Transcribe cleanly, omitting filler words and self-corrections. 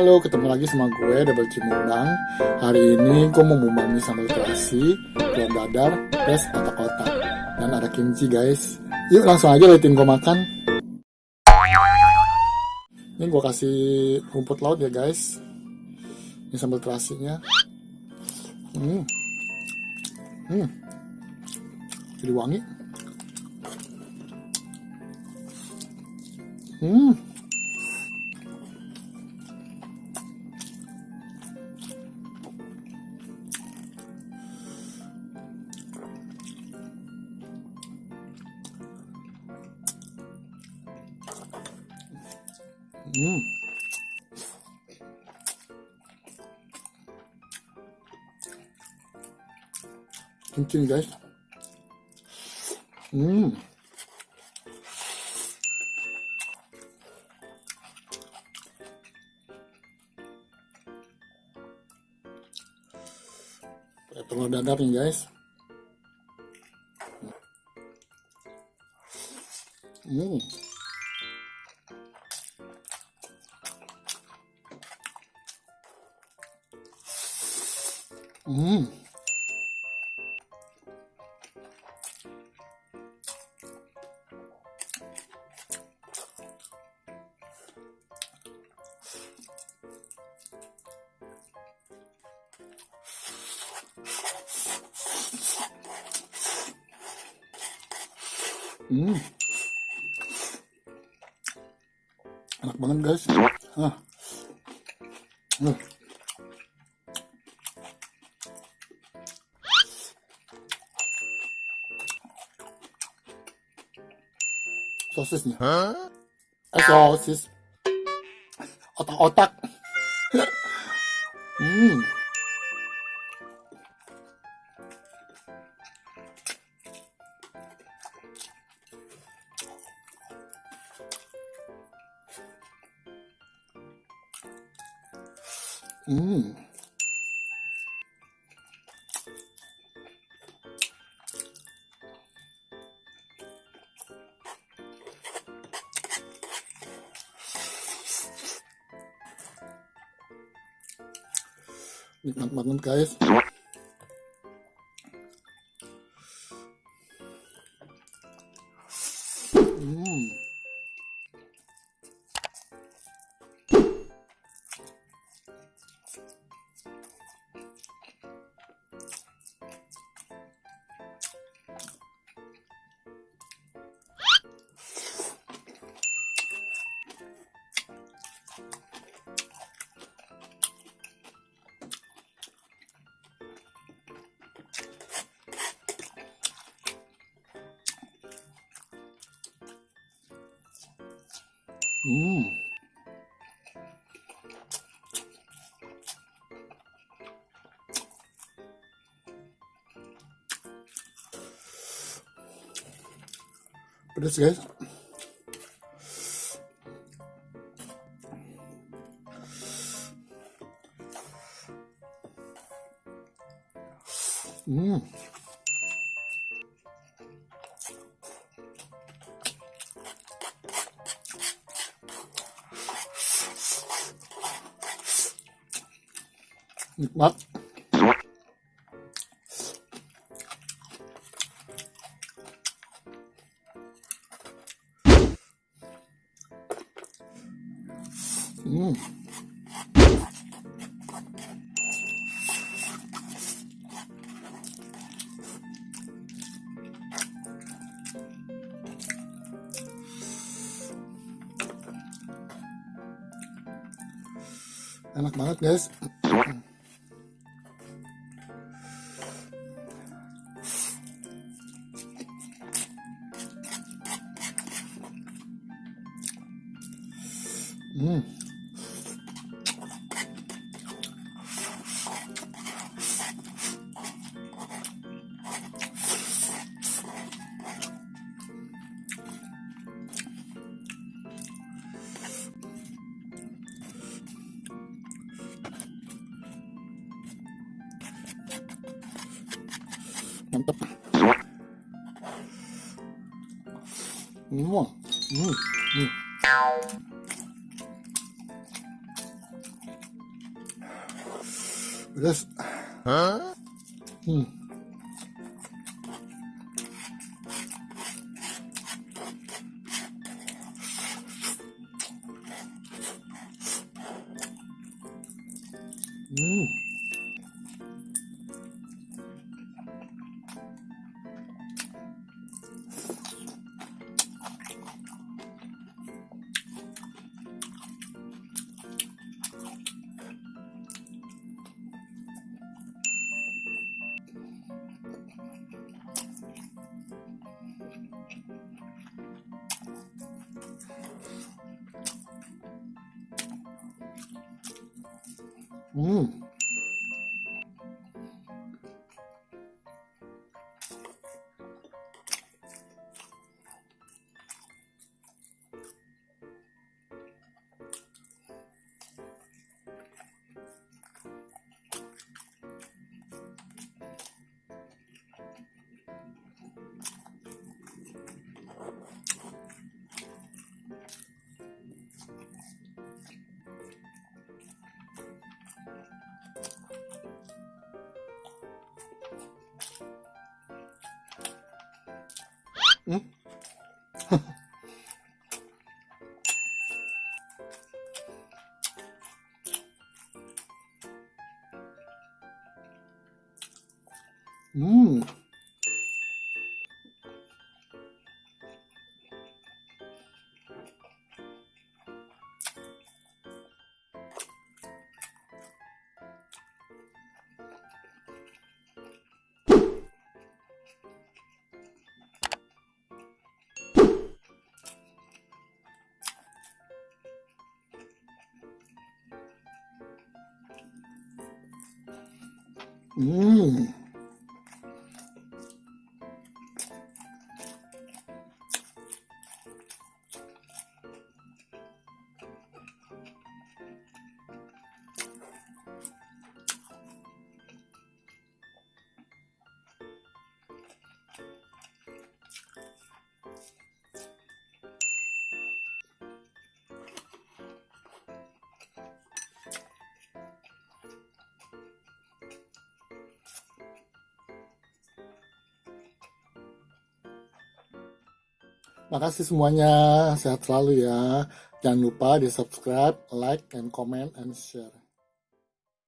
Halo, ketemu lagi sama gue Double Cimundang. Hari ini gue mau mumbangi sambal terasi, telur dadar, plus otak-otak, dan ada kimchi guys. Yuk langsung aja liatin gue makan. Ini gue kasih rumput laut ya guys. Ini sambal terasinya. Jadi wangi. Kimchi nih guys. Telur dadar nih guys. Enak banget guys. Sosisnya. Sosis. Otak-otak. Nikmat banget guys. Pedas guys. Nikmat. Enak banget guys. Mantap. Pedas. Hmm. Hmm. Hmm. Hmm. Hmm. Hmm. Makasih semuanya, sehat selalu ya. Jangan lupa di subscribe, like, and comment, and share.